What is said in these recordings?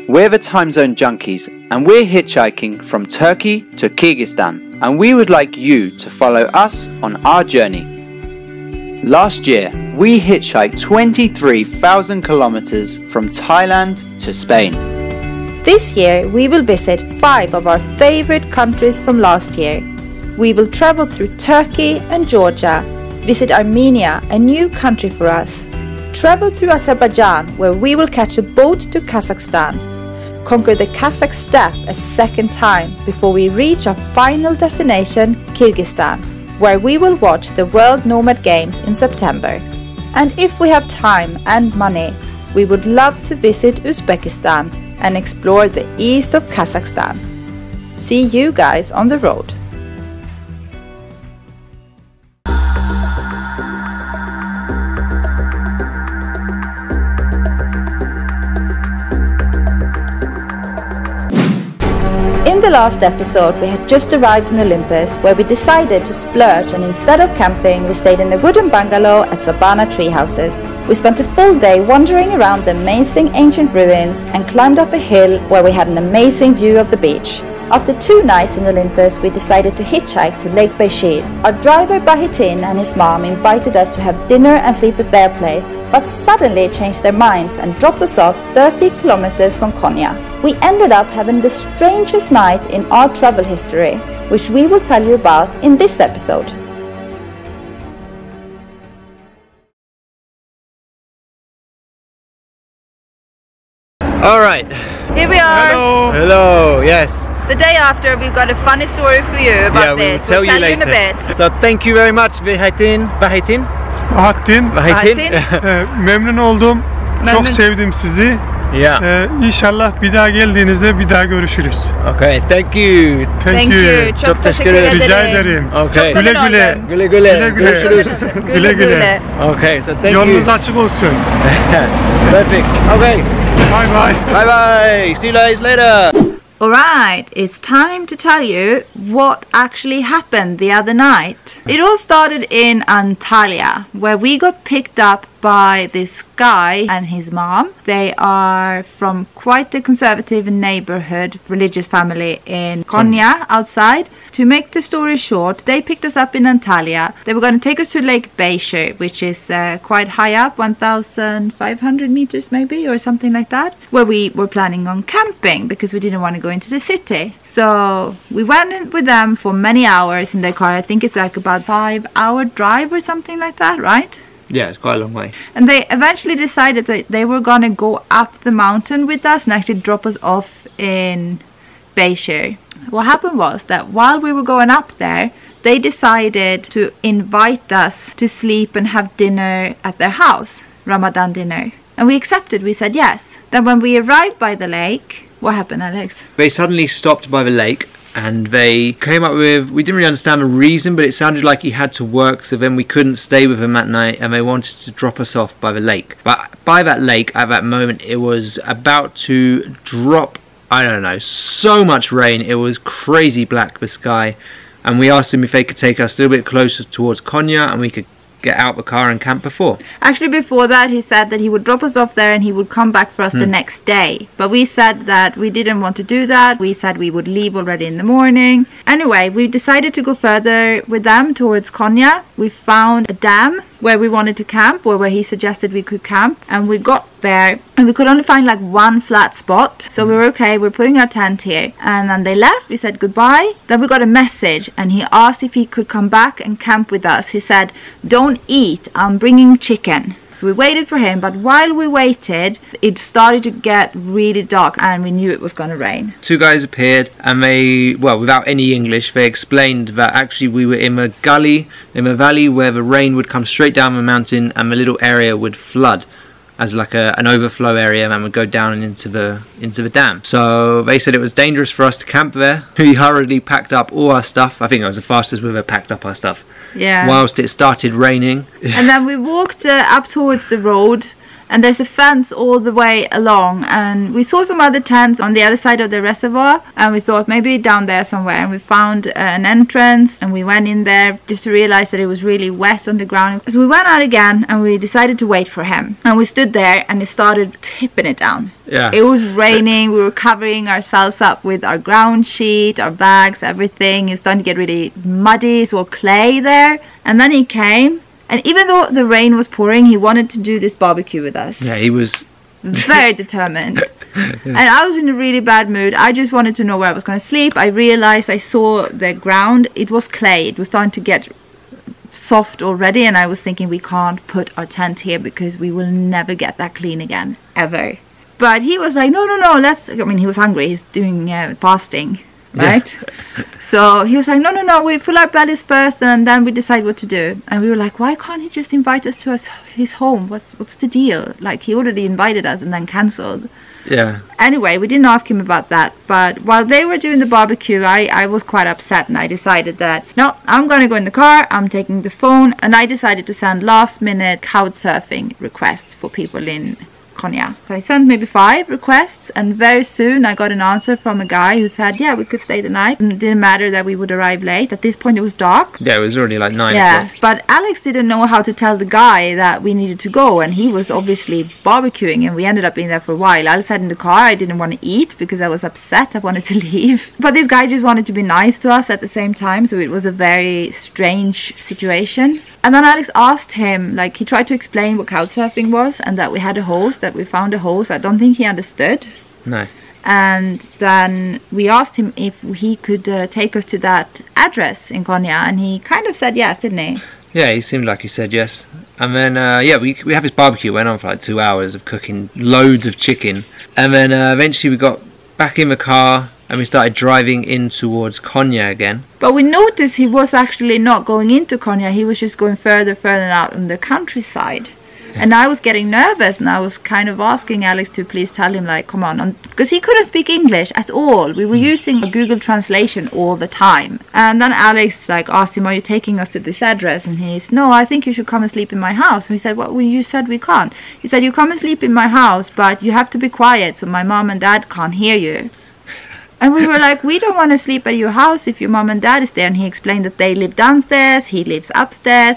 We're the Timezone Junkies, and we're hitchhiking from Turkey to Kyrgyzstan, and we would like you to follow us on our journey. Last year, we hitchhiked 23,000 kilometers from Thailand to Spain. This year, we will visit 5 of our favorite countries from last year. We will travel through Turkey and Georgia, visit Armenia, a new country for us, travel through Azerbaijan, where we will catch a boat to Kazakhstan, conquer the Kazakh steppe a second time before we reach our final destination, Kyrgyzstan, where we will watch the World Nomad Games in September. And if we have time and money, we would love to visit Uzbekistan and explore the east of Kazakhstan. See you guys on the road. In the last episode, we had just arrived in Olympus, where we decided to splurge, and instead of camping, we stayed in a wooden bungalow at Sabana tree houses. We spent a full day wandering around the amazing ancient ruins and climbed up a hill where we had an amazing view of the beach. After 2 nights in Olympus, we decided to hitchhike to Lake Beishir. Our driver Bahitin and his mom invited us to have dinner and sleep at their place, but suddenly changed their minds and dropped us off 30 kilometers from Konya. We ended up having the strangest night in our travel history, which we will tell you about in this episode. Alright. Here we are. Hello. Hello, yes. The day after, we've got a funny story for you about this. We'll tell you later. In a bit. So thank you very much Bahitin. Bahattin. Memnun oldum. Çok sevdim sizi. Yeah. İnşallah bir daha geldiğinizde bir daha görüşürüz. Okay, thank you. Thank you. Çok teşekkür ederim. Rica ederim. Okay. Güle güle. Güle güle. Görüşürüz. Güle güle. Okay, so thank you. Yolunuz açık olsun. Perfect. Okay. Bye bye. Bye bye. See you guys later. Alright, it's time to tell you what actually happened the other night. It all started in Antalya, where we got picked up by this guy and his mom. They are from quite a conservative neighborhood, religious family in Konya, outside. To make the story short, they picked us up in Antalya. They were going to take us to Lake Beishir, which is quite high up, 1,500 meters maybe, or something like that, where we were planning on camping because we didn't want to go into the city. So we went with them for many hours in their car. I think it's like about 5-hour drive or something like that, right? Yeah, it's quite a long way. And they eventually decided that they were gonna go up the mountain with us and actually drop us off in Beishir. What happened was that while we were going up there, they decided to invite us to sleep and have dinner at their house, Ramadan dinner. And we accepted, we said yes. Then when we arrived by the lake, what happened, Alex? They suddenly stopped by the lake and they came up with, we didn't really understand the reason, but it sounded like he had to work, so then we couldn't stay with him that night and they wanted to drop us off by the lake. But by that lake, at that moment, it was about to drop, I don't know, so much rain. It was crazy black, the sky. And we asked him if they could take us a little bit closer towards Konya and we could get out the car and camp before. Actually, before that, he said that he would drop us off there and he would come back for us the next day. But we said that we didn't want to do that. We said we would leave already in the morning. Anyway, we decided to go further with them towards Konya. We found a dam where we wanted to camp, or where he suggested we could camp, and we got there and we could only find like one flat spot, so we were okay, we're putting our tent here. And then they left, we said goodbye. Then we got a message and he asked if he could come back and camp with us. He said, don't eat, I'm bringing chicken. So we waited for him, but while we waited, it started to get really dark and we knew it was going to rain. 2 guys appeared and they, well, without any English, they explained that actually we were in a gully, in a valley where the rain would come straight down the mountain and the little area would flood as like an overflow area and would go down into the dam. So they said it was dangerous for us to camp there. We hurriedly packed up all our stuff. I think it was the fastest we've ever packed up our stuff. Yeah. Whilst it started raining. And then we walked up towards the road And there's a fence all the way along, and we saw some other tents on the other side of the reservoir, and we thought maybe down there somewhere, and we found an entrance, and we went in there just to realize that it was really wet on the ground. So we went out again, and we decided to wait for him, and we stood there, and it started tipping it down. Yeah. It was raining. We were covering ourselves up with our ground sheet, our bags, everything. It was starting to get really muddy. It's all clay there. And then he came, and even though the rain was pouring, he wanted to do this barbecue with us. Yeah, he was very determined. And I was in a really bad mood. I just wanted to know where I was going to sleep. I realized I saw the ground. It was clay. It was starting to get soft already, and I was thinking we can't put our tent here because we will never get that clean again, ever. But he was like, no, let's... I mean, he was hungry. He's doing fasting, right? Yeah. So he was like, no, we fill our bellies first and then we decide what to do. And we were like, why can't he just invite us to his home? What's the deal? Like, he already invited us and then cancelled. Yeah. Anyway, we didn't ask him about that. But while they were doing the barbecue, I was quite upset, and I decided that, no, I'm going to go in the car, I'm taking the phone, and I decided to send last-minute couch surfing requests for people in Konya. So I sent maybe 5 requests, and very soon I got an answer from a guy who said, yeah, we could stay the night. And it didn't matter that we would arrive late. At this point it was dark. Yeah, it was already like 9 yeah, o'clock. But Alex didn't know how to tell the guy that we needed to go, and he was obviously barbecuing, and we ended up being there for a while. I sat in the car. I didn't want to eat because I was upset. I wanted to leave. But this guy just wanted to be nice to us at the same time, so it was a very strange situation. And then Alex asked him, like, he tried to explain what couchsurfing was and that we had a host, that we found a host. I don't think he understood. No. And then we asked him if he could take us to that address in Konya, and he kind of said yes, didn't he? Yeah, he seemed like he said yes. And then, yeah, we have this barbecue. Went on for like 2 hours of cooking loads of chicken. And then eventually we got back in the car, and we started driving in towards Konya again. But we noticed he was actually not going into Konya. He was just going further out on the countryside. Yeah. And I was getting nervous, and I was kind of asking Alex to please tell him, like, come on. Because he couldn't speak English at all. We were using Google Translation all the time. And then Alex, like, asked him, are you taking us to this address? And he's, no, I think you should come and sleep in my house. And we said, well, you said we can't. He said, you come and sleep in my house, but you have to be quiet so my mom and dad can't hear you. And we were like, we don't want to sleep at your house if your mom and dad is there. And he explained that they live downstairs, he lives upstairs.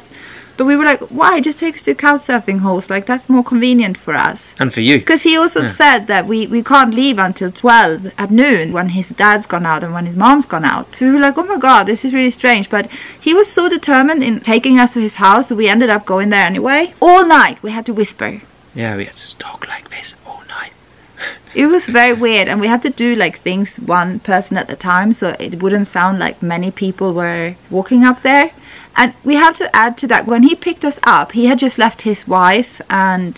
But we were like, why? Just take us to a couchsurfing host. Like, that's more convenient for us. And for you. Because he also said that we can't leave until 12 at noon when his dad's gone out and when his mom's gone out. So we were like, oh my God, this is really strange. But he was so determined in taking us to his house, so we ended up going there anyway. All night we had to whisper. Yeah, we had to talk like this all night. It was very weird, and we had to do like things one person at a time, so it wouldn't sound like many people were walking up there. And we have to add to that, when he picked us up, he had just left his wife and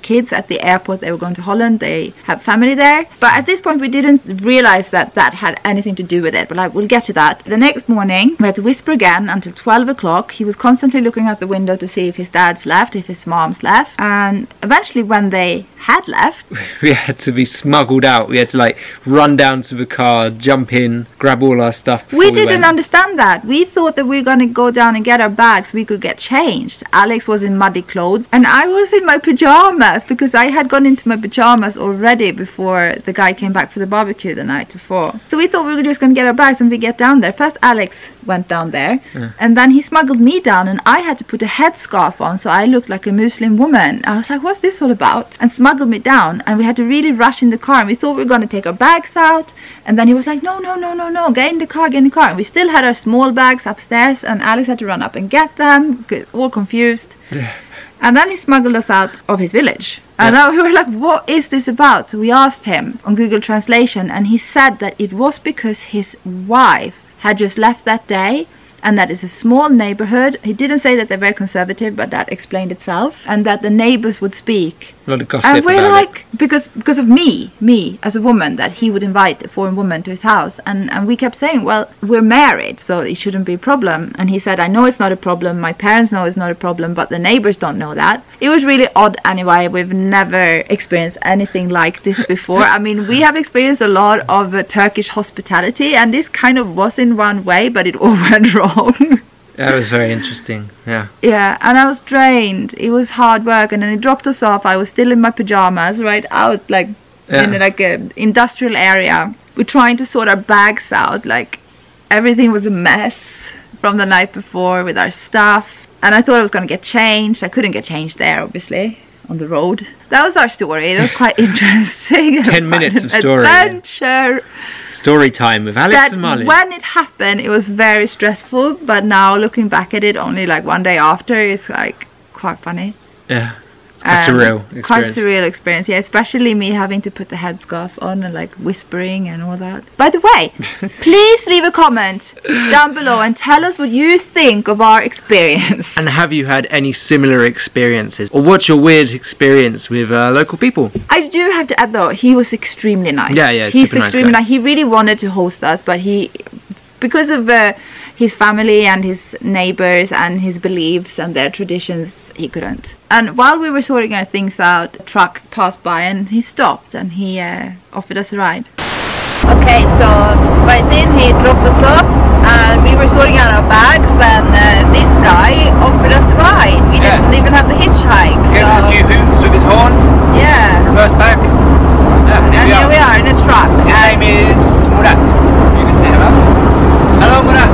kids at the airport. They were going to Holland. They have family there. But at this point, we didn't realize that that had anything to do with it. But like, we'll get to that. The next morning, we had to whisper again until 12 o'clock. He was constantly looking out the window to see if his dad's left, if his mom's left. And eventually, when they had left, we had to be smuggled out. We had to like run down to the car, jump in, grab all our stuff. We didn't understand that. We thought that we were going to go down and get our bags so we could get changed. Alex was in muddy clothes and I was in my pajamas because I had gone into my pajamas already before the guy came back for the barbecue the night before. So we thought we were just going to get our bags and we get down there. First Alex went down there and then he smuggled me down, and I had to put a headscarf on so I looked like a Muslim woman. I was like, what's this all about? And smuggled me down, and we had to really rush in the car, and we thought we were going to take our bags out, and then he was like, no, get in the car. And we still had our small bags upstairs, and Alex had to run up and get them, all confused. And then he smuggled us out of his village. And then we were like, what is this about? So we asked him on Google Translation, and he said that it was because his wife had just left that day, and that is a small neighborhood. He didn't say that they're very conservative, but that explained itself. And that the neighbors would speak. A lot of gossip. And we're like, because of me as a woman, that he would invite a foreign woman to his house. And we kept saying, well, we're married, so it shouldn't be a problem. And he said, I know it's not a problem. My parents know it's not a problem, but the neighbors don't know that. It was really odd anyway. We've never experienced anything like this before. I mean, we have experienced a lot of Turkish hospitality, and this kind of was in one way, but it all went wrong. That was very interesting. Yeah. Yeah, and I was drained. It was hard work, and then he dropped us off. I was still in my pajamas, right out, like in like a industrial area. We're trying to sort our bags out. Like everything was a mess from the night before with our stuff. And I thought I was going to get changed. I couldn't get changed there, obviously, on the road. That was our story. It was quite interesting. 10 minutes of story. Adventure. Story time with Alex and Marlin. When it happened, it was very stressful. But now, looking back at it, only like one day after, it's like quite funny. Yeah. Quite surreal experience. Quite surreal experience, yeah. Especially me having to put the headscarf on and like whispering and all that. By the way, please leave a comment down below and tell us what you think of our experience. And have you had any similar experiences? Or what's your weird experience with local people? I do have to add though, he was extremely nice. Yeah, he's extremely nice. He really wanted to host us, but because of his family and his neighbors and his beliefs and their traditions, he couldn't. And while we were sorting our things out, a truck passed by and he stopped and he offered us a ride. Okay, so right in he dropped us off and we were sorting out our bags when this guy offered us a ride. We didn't even have the hitchhike. Gave us a few hoots with his horn. Yeah. Reverse back. Yeah, and here we are in a truck. His name is Murat. You can say hello. Hello, Murat.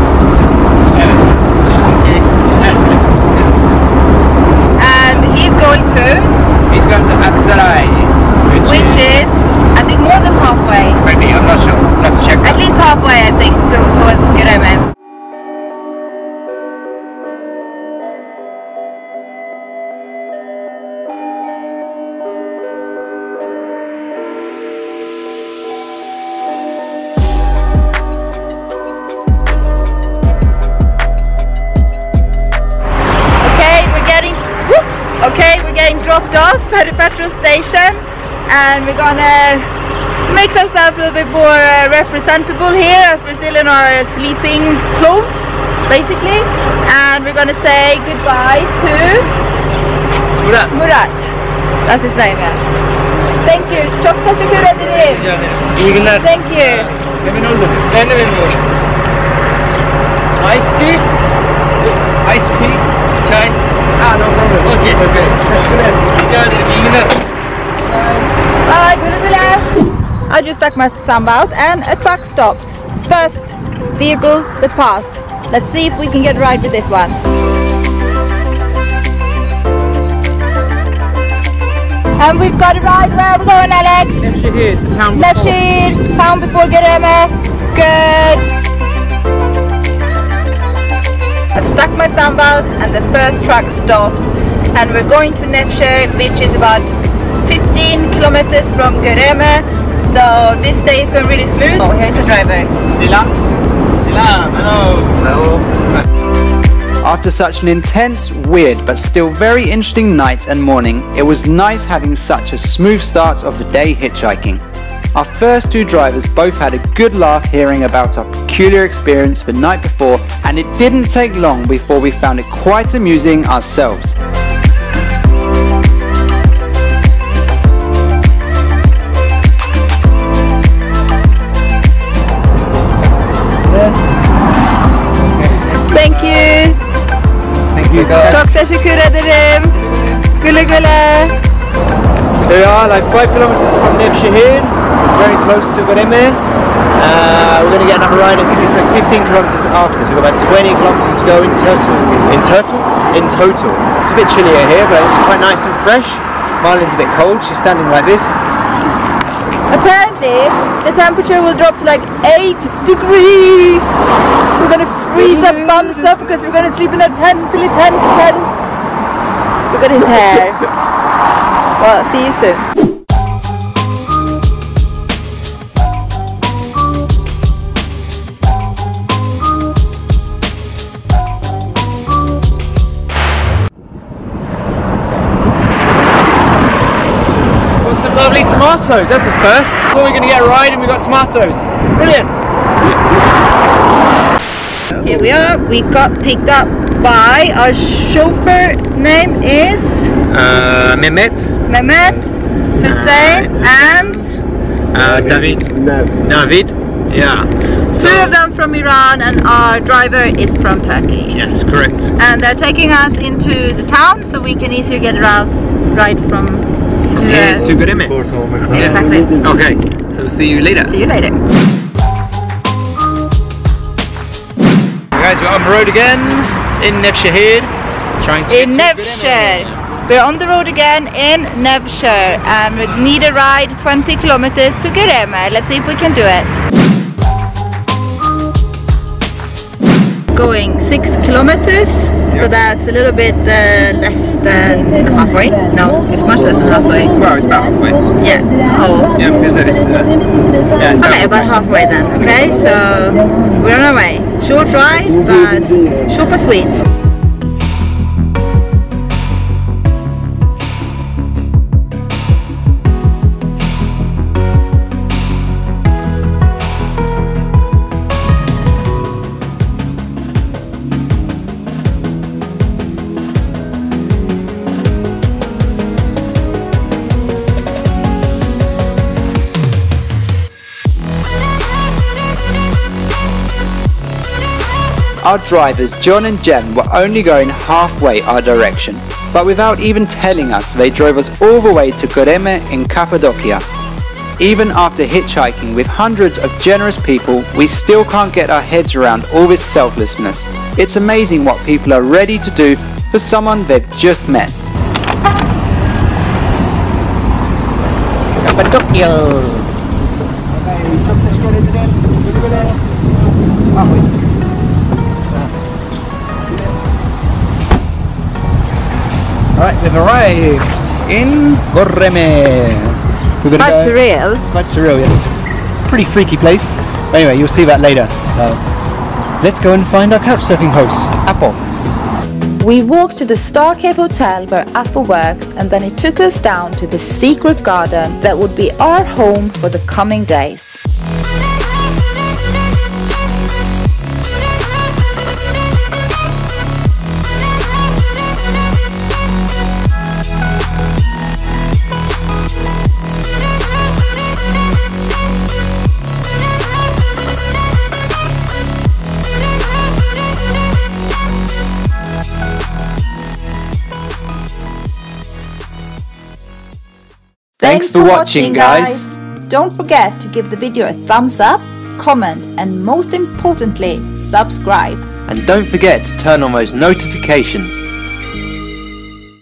And he's going to Sahalé, which is I think more than halfway. Maybe, I'm not sure. Let's check. At least halfway, I think, towards Magharibi. Okay, we're getting dropped off at the petrol station and we're gonna make ourselves a little bit more representable here as we're still in our sleeping clothes, basically. And we're gonna say goodbye to Murat. That's his name, yeah. Thank you. Çok teşekkür ederim. İyi günler. Thank you. Memnun oldum. Ben de memnun oldum. Iced tea? Iced tea? Çay? No problem. Okay. Rica ederim. İyi günler. Bye, güle güle. I just stuck my thumb out and a truck stopped. First vehicle that passed. Let's see if we can get right with this one. And we've got a ride. Where are we going, Alex? Nevşehir is the town before. Nevşehir, town before Magharibi. Good. I stuck my thumb out and the first truck stopped. And we're going to Nevşehir, which is about 15 kilometers from Magharibi. So this day is going really smooth. Oh, here's the driver. Selam. Selam. Hello. Hello. After such an intense, weird but still very interesting night and morning, it was nice having such a smooth start of the day hitchhiking. Our first two drivers both had a good laugh hearing about our peculiar experience the night before, and it didn't take long before we found it quite amusing ourselves. Thank you. Çok teşekkür ederim. Güle güle. There we are, like 5 kilometers from Nevşehir, very close to Magharibi. We're going to get another ride. I think it's like 15 kilometers after, so we've got about 20 kilometers to go in total. In total. It's a bit chillier here, but it's quite nice and fresh. Marlin's a bit cold, she's standing like this. Apparently, the temperature will drop to like 8 degrees. We're gonna freeze our bums up because we're gonna sleep in a tent till it's tent. Look at his hair. Well, see you soon. Some lovely tomatoes, that's the first. Thought we were going to get a ride and we got tomatoes. Brilliant! Here we are, we got picked up by our chauffeur. His name is Mehmet, Hussein and David, yeah. Two of them from Iran and our driver is from Turkey. Yes, correct. And they're taking us into the town so we can easier get around right from to Magharibi. Exactly. Okay, so we'll see you later. See you later. Guys, we're on the road again in Nevşehir. Trying to In Nevşehir. We're on the road again in Nevşehir and we need a ride 20 kilometers to Göreme. Let's see if we can do it. Going 6 kilometers, so that's a little bit less than halfway. No, it's much less than halfway. Well, it's about halfway. Yeah. Oh. Yeah, because there is yeah, it's Okay, about halfway then. Okay, so we're on our way. Short ride, but short but sweet. Our drivers John and Jen were only going halfway our direction, but without even telling us they drove us all the way to Göreme in Cappadocia. Even after hitchhiking with hundreds of generous people, we still can't get our heads around all this selflessness. It's amazing what people are ready to do for someone they've just met. Cappadocia. Alright, we've arrived in Göreme. Quite surreal. Quite surreal, yes. It's a pretty freaky place. But anyway, you'll see that later. Let's go and find our couchsurfing host, Apple. We walked to the Star Cave Hotel where Apple works, and then he took us down to the secret garden that would be our home for the coming days. Thanks for watching, guys. Don't forget to give the video a thumbs up, comment, and most importantly, subscribe. And don't forget to turn on those notifications